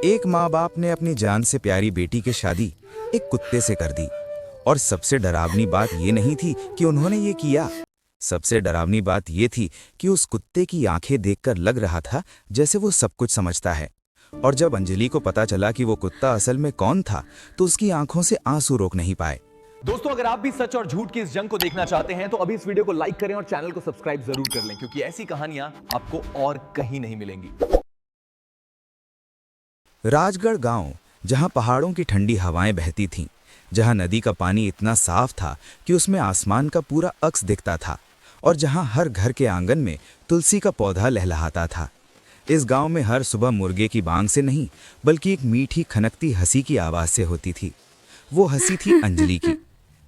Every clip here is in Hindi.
एक माँ बाप ने अपनी जान से प्यारी बेटी की शादी एक कुत्ते से कर दी। और सबसे डरावनी बात ये नहीं थी कि उन्होंने ये किया। सबसे डरावनी बात ये थी कि उस कुत्ते की आंखें देखकर लग रहा था जैसे वो सब कुछ समझता है। और जब अंजलि को पता चला कि वो कुत्ता असल में कौन था, तो उसकी आंखों से आंसू रोक नहीं पाए। दोस्तों, अगर आप भी सच और झूठ की इस जंग को देखना चाहते हैं तो अभी इस वीडियो को लाइक करें और चैनल को सब्सक्राइब जरूर कर लें, क्योंकि ऐसी कहानियां आपको और कहीं नहीं मिलेंगी। राजगढ़ गांव, जहां पहाड़ों की ठंडी हवाएं बहती थीं, जहां नदी का पानी इतना साफ था कि उसमें आसमान का पूरा अक्स दिखता था, और जहां हर घर के आंगन में तुलसी का पौधा लहलहाता था। इस गांव में हर सुबह मुर्गे की बांग से नहीं, बल्कि एक मीठी खनकती हंसी की आवाज से होती थी। वो हंसी थी अंजलि की।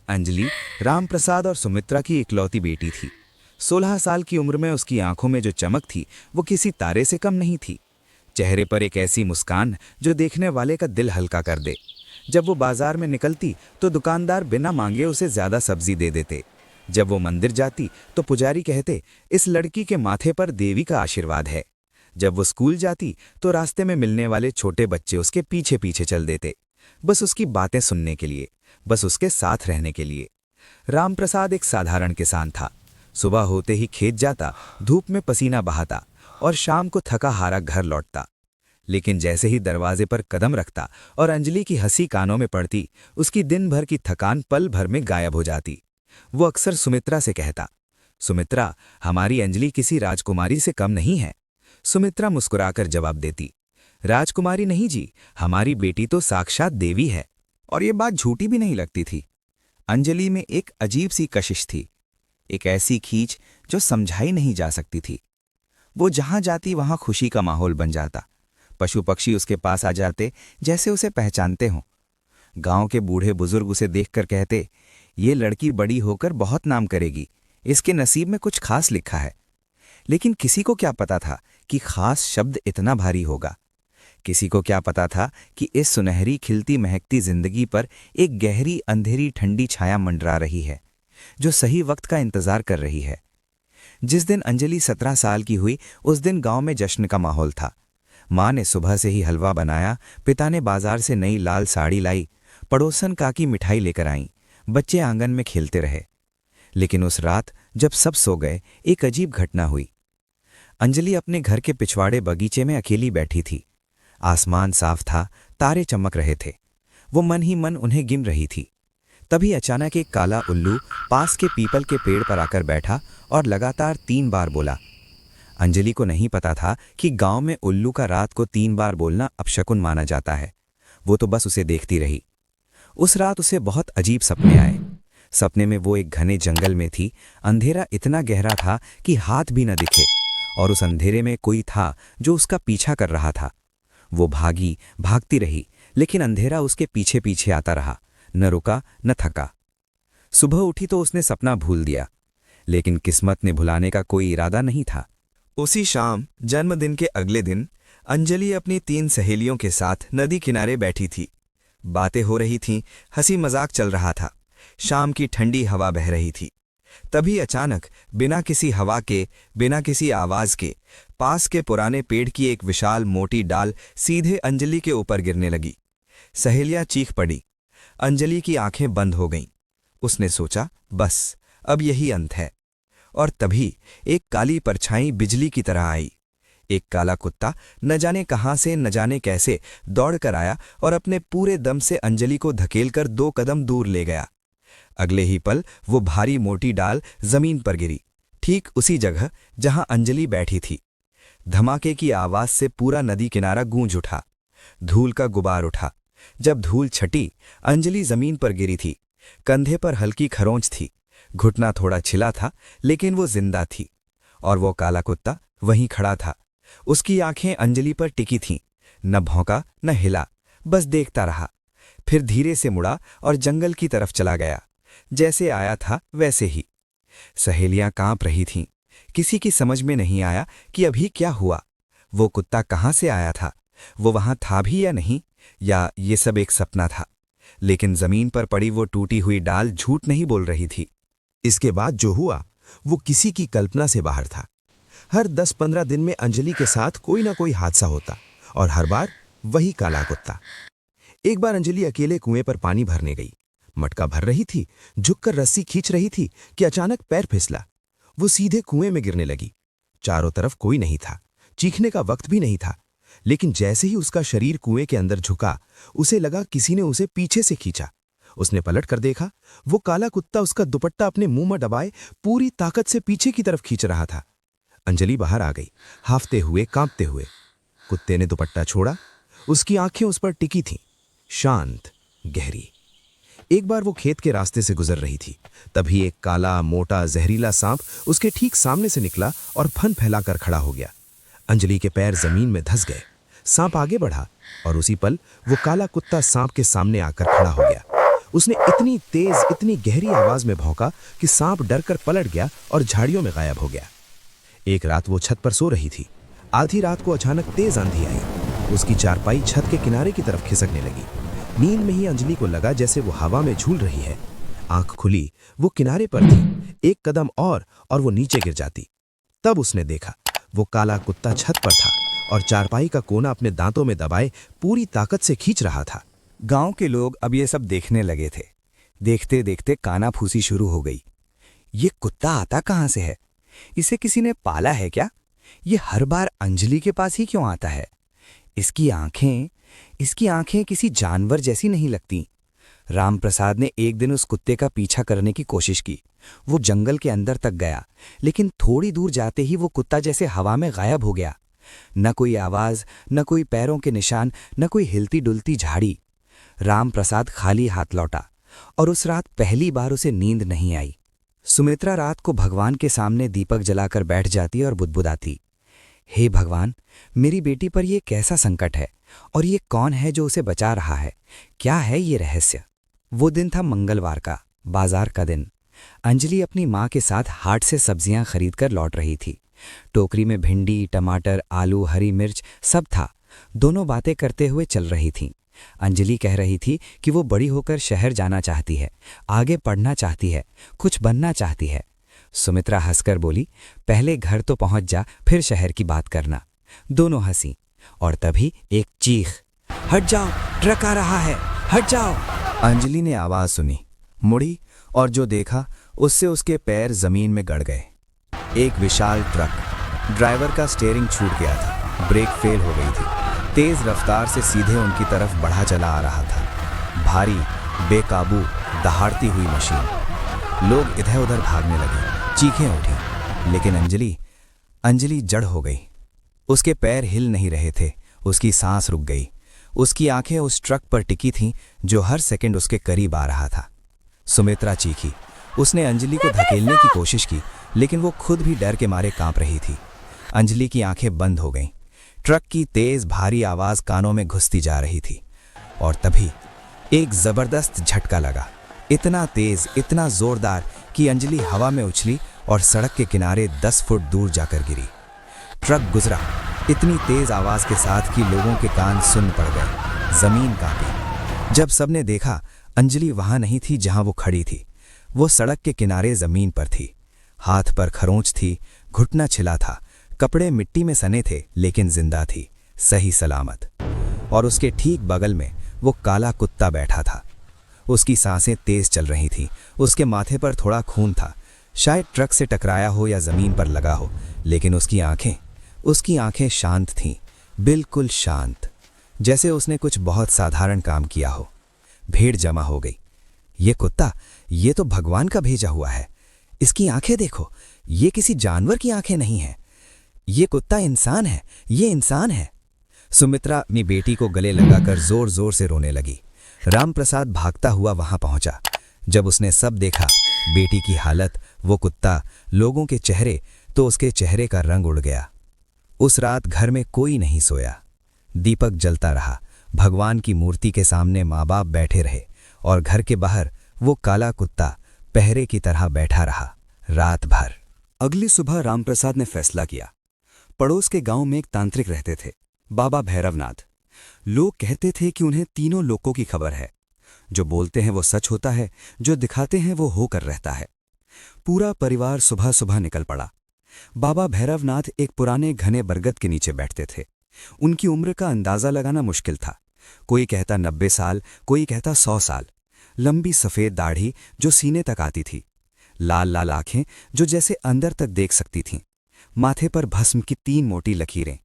अंजलि रामप्रसाद और सुमित्रा की इकलौती बेटी थी। 16 साल की उम्र में उसकी आंखों में जो चमक थी वो किसी तारे से कम नहीं थी। चेहरे पर एक ऐसी मुस्कान जो देखने वाले का दिल हल्का कर दे। जब वो बाजार में निकलती तो दुकानदार बिना मांगे उसे ज्यादा सब्जी दे देते। जब वो मंदिर जाती तो पुजारी कहते, इस लड़की के माथे पर देवी का आशीर्वाद है। जब वो स्कूल जाती तो रास्ते में मिलने वाले छोटे बच्चे उसके पीछे पीछे चल देते, बस उसकी बातें सुनने के लिए, बस उसके साथ रहने के लिए। रामप्रसाद एक साधारण किसान था। सुबह होते ही खेत जाता, धूप में पसीना बहाता, और शाम को थका हारा घर लौटता। लेकिन जैसे ही दरवाजे पर कदम रखता और अंजलि की हंसी कानों में पड़ती, उसकी दिन भर की थकान पल भर में गायब हो जाती। वो अक्सर सुमित्रा से कहता, सुमित्रा, हमारी अंजलि किसी राजकुमारी से कम नहीं है। सुमित्रा मुस्कुराकर जवाब देती, राजकुमारी नहीं जी, हमारी बेटी तो साक्षात देवी है। और ये बात झूठी भी नहीं लगती थी। अंजलि में एक अजीब सी कशिश थी, एक ऐसी खींच जो समझाई नहीं जा सकती थी। वो जहां जाती वहां खुशी का माहौल बन जाता। पशु पक्षी उसके पास आ जाते जैसे उसे पहचानते हों। गांव के बूढ़े बुजुर्ग उसे देखकर कहते, ये लड़की बड़ी होकर बहुत नाम करेगी, इसके नसीब में कुछ खास लिखा है। लेकिन किसी को क्या पता था कि खास शब्द इतना भारी होगा। किसी को क्या पता था कि इस सुनहरी खिलती महकती जिंदगी पर एक गहरी अंधेरी ठंडी छाया मंडरा रही है, जो सही वक्त का इंतजार कर रही है। जिस दिन अंजलि 17 साल की हुई, उस दिन गांव में जश्न का माहौल था। माँ ने सुबह से ही हलवा बनाया, पिता ने बाजार से नई लाल साड़ी लाई, पड़ोसन काकी मिठाई लेकर आईं, बच्चे आंगन में खेलते रहे। लेकिन उस रात जब सब सो गए, एक अजीब घटना हुई। अंजलि अपने घर के पिछवाड़े बगीचे में अकेली बैठी थी। आसमान साफ था, तारे चमक रहे थे। वो मन ही मन उन्हें गिन रही थी। तभी अचानक एक काला उल्लू पास के पीपल के पेड़ पर आकर बैठा और लगातार 3 बार बोला। अंजलि को नहीं पता था कि गांव में उल्लू का रात को 3 बार बोलना अपशकुन माना जाता है। वो तो बस उसे देखती रही। उस रात उसे बहुत अजीब सपने आए। सपने में वो एक घने जंगल में थी। अंधेरा इतना गहरा था कि हाथ भी न दिखे, और उस अंधेरे में कोई था जो उसका पीछा कर रहा था। वो भागी, भागती रही, लेकिन अंधेरा उसके पीछे पीछे आता रहा, न रुका न थका। सुबह उठी तो उसने सपना भूल दिया, लेकिन किस्मत ने भुलाने का कोई इरादा नहीं था। उसी शाम, जन्मदिन के अगले दिन, अंजलि अपनी 3 सहेलियों के साथ नदी किनारे बैठी थी। बातें हो रही थीं, हंसी मजाक चल रहा था, शाम की ठंडी हवा बह रही थी। तभी अचानक, बिना किसी हवा के, बिना किसी आवाज के, पास के पुराने पेड़ की एक विशाल मोटी डाल सीधे अंजलि के ऊपर गिरने लगी। सहेलियां चीख पड़ी। अंजलि की आंखें बंद हो गईं। उसने सोचा, बस अब यही अंत है। और तभी एक काली परछाई बिजली की तरह आई। एक काला कुत्ता न जाने कहां से, न जाने कैसे दौड़ कर आया और अपने पूरे दम से अंजलि को धकेलकर 2 कदम दूर ले गया। अगले ही पल वो भारी मोटी डाल जमीन पर गिरी, ठीक उसी जगह जहां अंजलि बैठी थी। धमाके की आवाज से पूरा नदी किनारा गूंज उठा। धूल का गुबार उठा। जब धूल छटी, अंजलि जमीन पर गिरी थी। कंधे पर हल्की खरोंच थी, घुटना थोड़ा छिला था, लेकिन वो जिंदा थी। और वो काला कुत्ता वहीं खड़ा था। उसकी आंखें अंजलि पर टिकी थीं। न भौंका न हिला, बस देखता रहा। फिर धीरे से मुड़ा और जंगल की तरफ चला गया। जैसे आया था वैसे ही। सहेलियां कांप रही थीं। किसी की समझ में नहीं आया कि अभी क्या हुआ। वो कुत्ता कहाँ से आया था? वो वहां था भी या नहीं, या ये सब एक सपना था? लेकिन जमीन पर पड़ी वो टूटी हुई डाल झूठ नहीं बोल रही थी। इसके बाद जो हुआ वो किसी की कल्पना से बाहर था। हर 10-15 दिन में अंजलि के साथ कोई ना कोई हादसा होता, और हर बार वही काला कुत्ता। एक बार अंजलि अकेले कुएं पर पानी भरने गई। मटका भर रही थी, झुककर रस्सी खींच रही थी कि अचानक पैर फिसला। वो सीधे कुएं में गिरने लगी। चारों तरफ कोई नहीं था, चीखने का वक्त भी नहीं था। लेकिन जैसे ही उसका शरीर कुएं के अंदर झुका, उसे लगा किसी ने उसे पीछे से खींचा। उसने पलट कर देखा, वो काला कुत्ता उसका दुपट्टा अपने मुंह में दबाए पूरी ताकत से पीछे की तरफ खींच रहा था। अंजलि बाहर आ गई, हाफते हुए, कांपते हुए। कुत्ते ने दुपट्टा छोड़ा। उसकी आंखें उस पर टिकी थीं, शांत, गहरी। एक बार वो खेत के रास्ते से गुजर रही थी, तभी एक काला, मोटा, जहरीला सांप उसके ठीक सामने से निकला और फन फैलाकर खड़ा हो गया। अंजलि के पैर जमीन में धंस गए। सांप आगे बढ़ा और उसी पल वो काला कुत्ता सांप के सामने आकर खड़ा हो गया। उसने इतनी तेज, इतनी गहरी आवाज में भौंका कि सांप डरकर पलट गया और झाड़ियों में गायब हो गया। एक रात वो छत पर सो रही थी। आधी रात को अचानक तेज आंधी आई। उसकी चारपाई छत के किनारे की तरफ खिसकने लगी। नींद में ही अंजलि को लगा जैसे वो हवा में झूल रही है। आंख खुली, वो किनारे पर थी। एक कदम और वो नीचे गिर जाती। तब उसने देखा, वो काला कुत्ता छत पर था और चारपाई का कोना अपने दांतों में दबाए पूरी ताकत से खींच रहा था। गांव के लोग अब ये सब देखने लगे थे। देखते देखते कानाफूसी शुरू हो गई। ये कुत्ता आता कहाँ से है? इसे किसी ने पाला है क्या? ये हर बार अंजलि के पास ही क्यों आता है? इसकी आंखें किसी जानवर जैसी नहीं लगती। रामप्रसाद ने एक दिन उस कुत्ते का पीछा करने की कोशिश की। वो जंगल के अंदर तक गया, लेकिन थोड़ी दूर जाते ही वो कुत्ता जैसे हवा में गायब हो गया। न कोई आवाज, न कोई पैरों के निशान, न कोई हिलती डुलती झाड़ी। रामप्रसाद खाली हाथ लौटा और उस रात पहली बार उसे नींद नहीं आई। सुमित्रा रात को भगवान के सामने दीपक जलाकर बैठ जाती और बुदबुदाती, हे भगवान, मेरी बेटी पर यह कैसा संकट है और ये कौन है जो उसे बचा रहा है? क्या है ये रहस्य? वो दिन था मंगलवार का, बाजार का दिन। अंजलि अपनी माँ के साथ हाट से सब्जियां खरीदकर लौट रही थी। टोकरी में भिंडी, टमाटर, आलू, हरी मिर्च सब था। दोनों बातें करते हुए चल रही थीं। अंजलि कह रही थी कि वो बड़ी होकर शहर जाना चाहती है, आगे पढ़ना चाहती है, कुछ बनना चाहती है। सुमित्रा हंसकर बोली, पहले घर तो पहुंच जा, फिर शहर की बात करना। दोनों हंसी और तभी एक चीख, हट जाओ, ट्रक आ रहा है, हट जाओ। अंजलि ने आवाज सुनी, मुड़ी और जो देखा उससे उसके पैर जमीन में गड़ गए। एक विशाल ट्रक। ड्राइवर का स्टीयरिंग छूट गया था, ब्रेक फेल हो गई थी। तेज रफ्तार से सीधे उनकी तरफ बढ़ा चला आ रहा था। भारी, बेकाबू, दहाड़ती हुई मशीन। लोग इधर उधर भागने लगे, चीखें उठी, लेकिन अंजलि जड़ हो गई। उसके पैर हिल नहीं रहे थे, उसकी सांस रुक गई। उसकी आंखें उस ट्रक पर टिकी थीं जो हर सेकंड उसके करीब आ रहा था। सुमित्रा चीखी। उसने अंजलि को धकेलने की कोशिश की, लेकिन वो खुद भी डर के मारे कांप रही थी। अंजलि की आंखें बंद हो गईं। ट्रक की तेज भारी आवाज कानों में घुसती जा रही थी और तभी एक जबरदस्त झटका लगा। इतना तेज, इतना जोरदार कि अंजलि हवा में उछली और सड़क के किनारे 10 फुट दूर जाकर गिरी। ट्रक गुजरा इतनी तेज आवाज के साथ कि लोगों के कान सुन पड़ गए। जमीन कांपी। जब सबने देखा, अंजलि वहां नहीं थी जहां वो खड़ी थी। वो सड़क के किनारे जमीन पर थी। हाथ पर खरोंच थी, घुटना छिला था, कपड़े मिट्टी में सने थे, लेकिन जिंदा थी, सही सलामत। और उसके ठीक बगल में वो काला कुत्ता बैठा था। उसकी सांसें तेज चल रही थीं। उसके माथे पर थोड़ा खून था, शायद ट्रक से टकराया हो या जमीन पर लगा हो, लेकिन उसकी आंखें शांत थीं, बिल्कुल शांत, जैसे उसने कुछ बहुत साधारण काम किया हो। भीड़ जमा हो गई। ये कुत्ता, ये तो भगवान का भेजा हुआ है। इसकी आंखें देखो, ये किसी जानवर की आंखें नहीं हैं। ये कुत्ता इंसान है, ये इंसान है। सुमित्रा अपनी बेटी को गले लगाकर जोर जोर से रोने लगी। रामप्रसाद भागता हुआ वहां पहुंचा। जब उसने सब देखा, बेटी की हालत, वो कुत्ता, लोगों के चेहरे, तो उसके चेहरे का रंग उड़ गया। उस रात घर में कोई नहीं सोया। दीपक जलता रहा। भगवान की मूर्ति के सामने माँ बाप बैठे रहे और घर के बाहर वो काला कुत्ता पहरे की तरह बैठा रहा रात भर। अगली सुबह रामप्रसाद ने फैसला किया। पड़ोस के गांव में एक तांत्रिक रहते थे, बाबा भैरवनाथ। लोग कहते थे कि उन्हें तीनों लोकों की खबर है। जो बोलते हैं वो सच होता है, जो दिखाते हैं वो होकर रहता है। पूरा परिवार सुबह सुबह निकल पड़ा। बाबा भैरवनाथ एक पुराने घने बरगद के नीचे बैठते थे। उनकी उम्र का अंदाजा लगाना मुश्किल था। कोई कहता 90 साल, कोई कहता 100 साल। लंबी सफ़ेद दाढ़ी जो सीने तक आती थी, लाल लाल आंखें जो जैसे अंदर तक देख सकती थीं, माथे पर भस्म की 3 मोटी लकीरें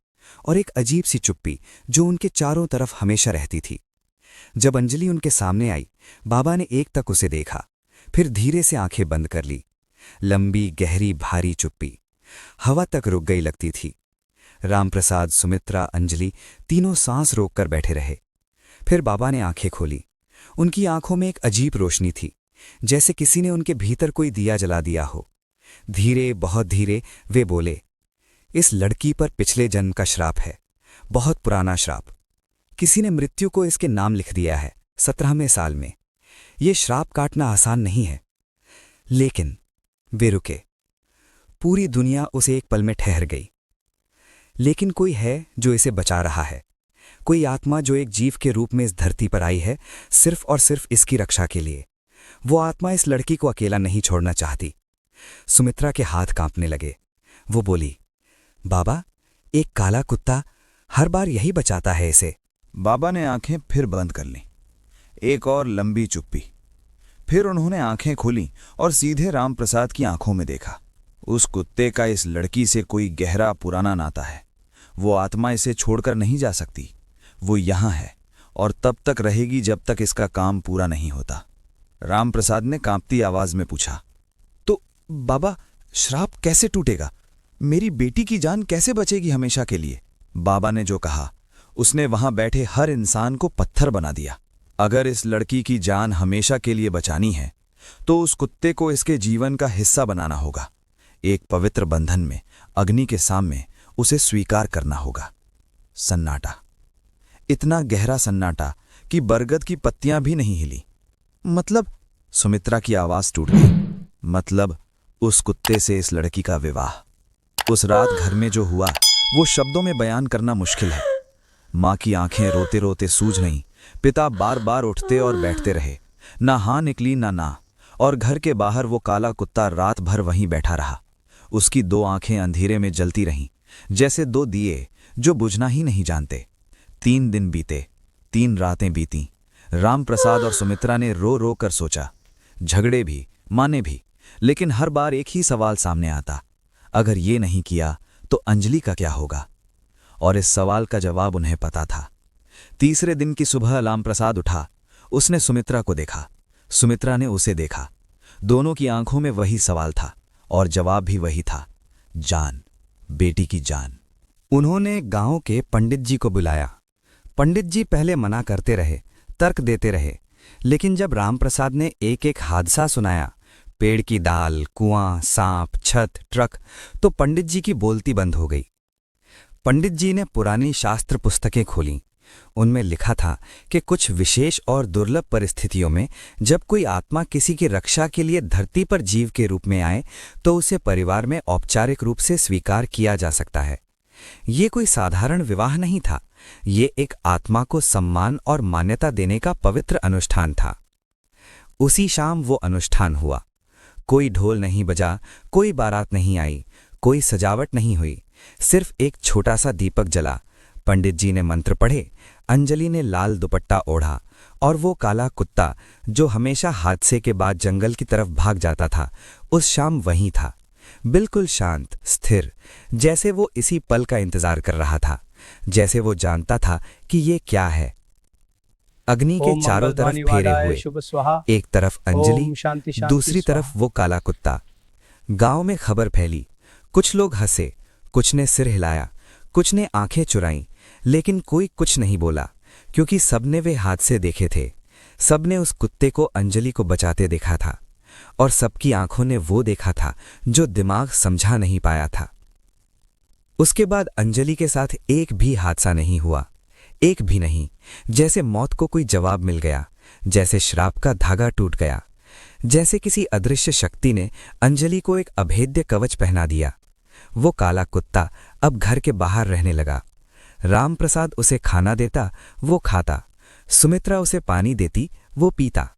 और एक अजीब सी चुप्पी जो उनके चारों तरफ हमेशा रहती थी। जब अंजलि उनके सामने आई, बाबा ने एक तक उसे देखा, फिर धीरे से आंखें बंद कर ली। लंबी गहरी भारी चुप्पी, हवा तक रुक गई लगती थी। रामप्रसाद, सुमित्रा, अंजलि तीनों सांस रोककर बैठे रहे। फिर बाबा ने आंखें खोली। उनकी आंखों में एक अजीब रोशनी थी, जैसे किसी ने उनके भीतर कोई दिया जला दिया हो। धीरे, बहुत धीरे वे बोले, इस लड़की पर पिछले जन्म का श्राप है, बहुत पुराना श्राप। किसी ने मृत्यु को इसके नाम लिख दिया है 17वें साल में। ये श्राप काटना आसान नहीं है। लेकिन वे रुके। पूरी दुनिया उसे एक पल में ठहर गई। लेकिन कोई है जो इसे बचा रहा है, कोई आत्मा जो एक जीव के रूप में इस धरती पर आई है सिर्फ और सिर्फ इसकी रक्षा के लिए। वो आत्मा इस लड़की को अकेला नहीं छोड़ना चाहती। सुमित्रा के हाथ कांपने लगे। वो बोली, बाबा, एक काला कुत्ता हर बार यही बचाता है इसे। बाबा ने आंखें फिर बंद कर लीं। एक और लंबी चुप्पी। फिर उन्होंने आंखें खोली और सीधे रामप्रसाद की आंखों में देखा। उस कुत्ते का इस लड़की से कोई गहरा पुराना नाता है। वो आत्मा इसे छोड़कर नहीं जा सकती। वो यहां है और तब तक रहेगी जब तक इसका काम पूरा नहीं होता। रामप्रसाद ने कांपती आवाज में पूछा, तो बाबा, श्राप कैसे टूटेगा? मेरी बेटी की जान कैसे बचेगी हमेशा के लिए? बाबा ने जो कहा उसने वहां बैठे हर इंसान को पत्थर बना दिया। अगर इस लड़की की जान हमेशा के लिए बचानी है तो उस कुत्ते को इसके जीवन का हिस्सा बनाना होगा। एक पवित्र बंधन में, अग्नि के सामने उसे स्वीकार करना होगा। सन्नाटा, इतना गहरा सन्नाटा कि बरगद की पत्तियां भी नहीं हिली। मतलब? सुमित्रा की आवाज टूट गई। मतलब उस कुत्ते से इस लड़की का विवाह। उस रात घर में जो हुआ वो शब्दों में बयान करना मुश्किल है। मां की आंखें रोते रोते सूज गईं। पिता बार बार उठते और बैठते रहे। ना हाँ निकली ना। और घर के बाहर वो काला कुत्ता रात भर वहीं बैठा रहा। उसकी 2 आंखें अंधेरे में जलती रहीं, जैसे 2 दिए जो बुझना ही नहीं जानते। 3 दिन बीते, 3 रातें बीतीं। रामप्रसाद और सुमित्रा ने रो रो कर सोचा, झगड़े भी, माने भी, लेकिन हर बार एक ही सवाल सामने आता, अगर ये नहीं किया तो अंजलि का क्या होगा? और इस सवाल का जवाब उन्हें पता था। तीसरे दिन की सुबह रामप्रसाद उठा। उसने सुमित्रा को देखा, सुमित्रा ने उसे देखा। दोनों की आंखों में वही सवाल था और जवाब भी वही था, जान, बेटी की जान। उन्होंने गांव के पंडित जी को बुलाया। पंडित जी पहले मना करते रहे, तर्क देते रहे, लेकिन जब रामप्रसाद ने एक एक हादसा सुनाया, पेड़ की दाल, कुआं, सांप, छत, ट्रक, तो पंडित जी की बोलती बंद हो गई। पंडित जी ने पुरानी शास्त्र पुस्तकें खोलीं। उनमें लिखा था कि कुछ विशेष और दुर्लभ परिस्थितियों में जब कोई आत्मा किसी की रक्षा के लिए धरती पर जीव के रूप में आए तो उसे परिवार में औपचारिक रूप से स्वीकार किया जा सकता है। ये कोई साधारण विवाह नहीं था, ये एक आत्मा को सम्मान और मान्यता देने का पवित्र अनुष्ठान था। उसी शाम वो अनुष्ठान हुआ। कोई ढोल नहीं बजा, कोई बारात नहीं आई, कोई सजावट नहीं हुई, सिर्फ एक छोटा सा दीपक जला। पंडित जी ने मंत्र पढ़े, अंजलि ने लाल दुपट्टा ओढ़ा और वो काला कुत्ता जो हमेशा हादसे के बाद जंगल की तरफ भाग जाता था, उस शाम वहीं था, बिल्कुल शांत, स्थिर, जैसे वो इसी पल का इंतजार कर रहा था, जैसे वो जानता था कि ये क्या है। अग्नि के चारों तरफ फेरे हुए, एक तरफ अंजलि, दूसरी तरफ वो काला कुत्ता। गांव में खबर फैली। कुछ लोग हंसे, कुछ ने सिर हिलाया, कुछ ने आंखें चुराईं, लेकिन कोई कुछ नहीं बोला, क्योंकि सबने वे हादसे देखे थे। सबने उस कुत्ते को अंजलि को बचाते देखा था और सबकी आंखों ने वो देखा था जो दिमाग समझा नहीं पाया था। उसके बाद अंजलि के साथ एक भी हादसा नहीं हुआ, एक भी नहीं। जैसे मौत को कोई जवाब मिल गया, जैसे श्राप का धागा टूट गया, जैसे किसी अदृश्य शक्ति ने अंजलि को एक अभेद्य कवच पहना दिया। वो काला कुत्ता अब घर के बाहर रहने लगा। रामप्रसाद उसे खाना देता, वो खाता। सुमित्रा उसे पानी देती, वो पीता।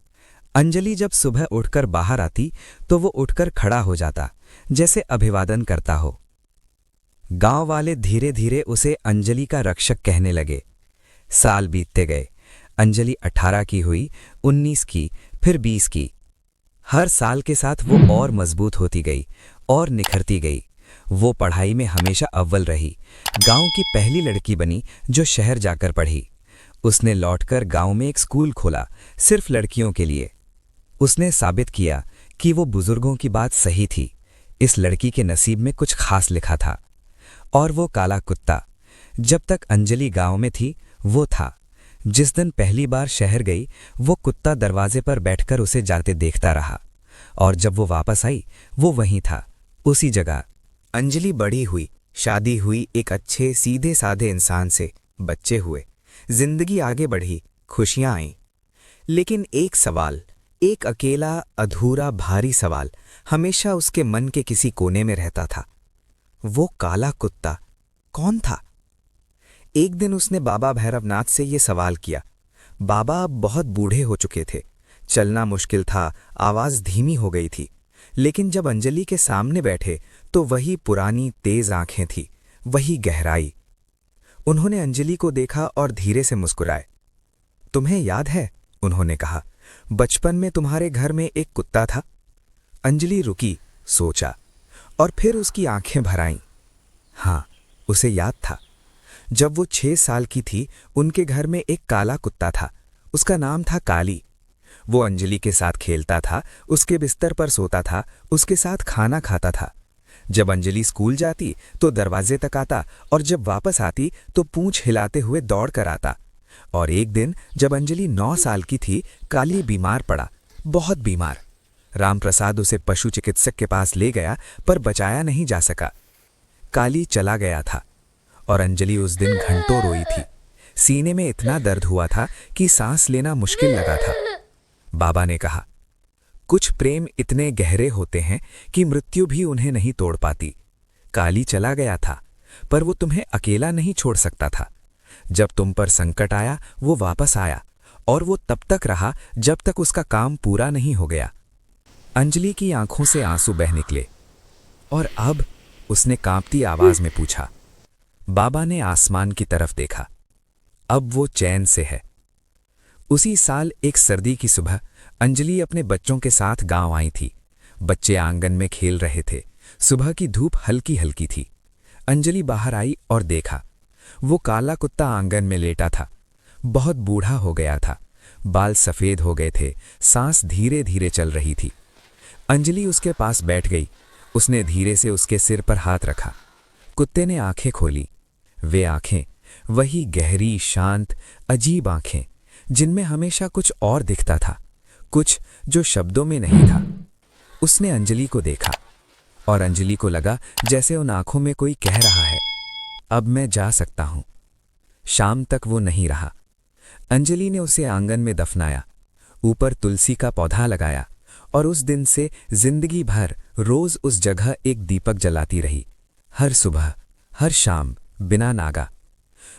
अंजलि जब सुबह उठकर बाहर आती तो वो उठकर खड़ा हो जाता, जैसे अभिवादन करता हो। गांव वाले धीरे धीरे उसे अंजलि का रक्षक कहने लगे। साल बीतते गए। अंजलि 18 की हुई, 19 की, फिर 20 की। हर साल के साथ वो और मजबूत होती गई और निखरती गई। वो पढ़ाई में हमेशा अव्वल रही। गांव की पहली लड़की बनी जो शहर जाकर पढ़ी। उसने लौटकर गांव में एक स्कूल खोला, सिर्फ लड़कियों के लिए। उसने साबित किया कि वो बुजुर्गों की बात सही थी। इस लड़की के नसीब में कुछ खास लिखा था। और वो काला कुत्ता जब तक अंजलि गांव में थी वो था। जिस दिन पहली बार शहर गई वो कुत्ता दरवाजे पर बैठकर उसे जाते देखता रहा, और जब वो वापस आई वो वहीं था, उसी जगह। अंजलि बड़ी हुई, शादी हुई, एक अच्छे सीधे साधे इंसान से, बच्चे हुए, जिंदगी आगे बढ़ी, खुशियां आईं। लेकिन एक सवाल, एक अकेला अधूरा भारी सवाल हमेशा उसके मन के किसी कोने में रहता था। वो काला कुत्ता कौन था? एक दिन उसने बाबा भैरवनाथ से ये सवाल किया। बाबा अब बहुत बूढ़े हो चुके थे, चलना मुश्किल था, आवाज धीमी हो गई थी। लेकिन जब अंजलि के सामने बैठे तो वही पुरानी तेज आंखें थी, वही गहराई। उन्होंने अंजलि को देखा और धीरे से मुस्कुराए। तुम्हें याद है, उन्होंने कहा, बचपन में तुम्हारे घर में एक कुत्ता था? अंजलि रुकी, सोचा, और फिर उसकी आंखें भर आईं। हाँ, उसे याद था। जब वो 6 साल की थी उनके घर में एक काला कुत्ता था। उसका नाम था काली। वो अंजलि के साथ खेलता था, उसके बिस्तर पर सोता था, उसके साथ खाना खाता था। जब अंजलि स्कूल जाती तो दरवाजे तक आता, और जब वापस आती तो पूंछ हिलाते हुए दौड़ कर आता। और एक दिन जब अंजलि 9 साल की थी, काली बीमार पड़ा, बहुत बीमार। रामप्रसाद उसे पशु चिकित्सक के पास ले गया, पर बचाया नहीं जा सका। काली चला गया था और अंजलि उस दिन घंटों रोई थी। सीने में इतना दर्द हुआ था कि सांस लेना मुश्किल लगा था। बाबा ने कहा, कुछ प्रेम इतने गहरे होते हैं कि मृत्यु भी उन्हें नहीं तोड़ पाती। काली चला गया था, पर वो तुम्हें अकेला नहीं छोड़ सकता था। जब तुम पर संकट आया वो वापस आया, और वो तब तक रहा जब तक उसका काम पूरा नहीं हो गया। अंजलि की आंखों से आंसू बह निकले। और अब? उसने कांपती आवाज में पूछा। बाबा ने आसमान की तरफ देखा। अब वो चैन से है। उसी साल एक सर्दी की सुबह अंजलि अपने बच्चों के साथ गांव आई थी। बच्चे आंगन में खेल रहे थे। सुबह की धूप हल्की हल्की थी। अंजलि बाहर आई और देखा, वो काला कुत्ता आंगन में लेटा था। बहुत बूढ़ा हो गया था, बाल सफेद हो गए थे, सांस धीरे धीरे चल रही थी। अंजलि उसके पास बैठ गई। उसने धीरे से उसके सिर पर हाथ रखा। कुत्ते ने आंखें खोली। वे आंखें, वही गहरी, शांत, अजीब आंखें, जिनमें हमेशा कुछ और दिखता था, कुछ जो शब्दों में नहीं था। उसने अंजलि को देखा, और अंजलि को लगा जैसे उन आंखों में कोई कह रहा है, अब मैं जा सकता हूं। शाम तक वो नहीं रहा। अंजलि ने उसे आंगन में दफनाया, ऊपर तुलसी का पौधा लगाया, और उस दिन से जिंदगी भर रोज उस जगह एक दीपक जलाती रही, हर सुबह, हर शाम, बिना नागा।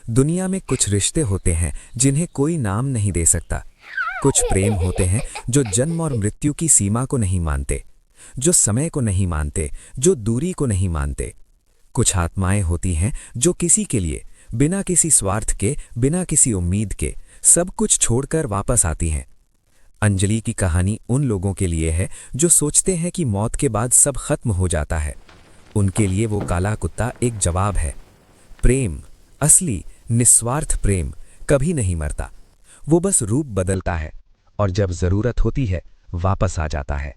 दुनिया में कुछ रिश्ते होते हैं जिन्हें कोई नाम नहीं दे सकता। कुछ प्रेम होते हैं जो जन्म और मृत्यु की सीमा को नहीं मानते, जो समय को नहीं मानते, जो दूरी को नहीं मानते। कुछ आत्माएं होती हैं जो किसी के लिए, बिना किसी स्वार्थ के, बिना किसी उम्मीद के, सब कुछ छोड़कर वापस आती हैं। अंजलि की कहानी उन लोगों के लिए है जो सोचते हैं कि मौत के बाद सब खत्म हो जाता है। उनके लिए वो काला कुत्ता एक जवाब है। प्रेम, असली निस्वार्थ प्रेम, कभी नहीं मरता। वो बस रूप बदलता है, और जब जरूरत होती है वापस आ जाता है।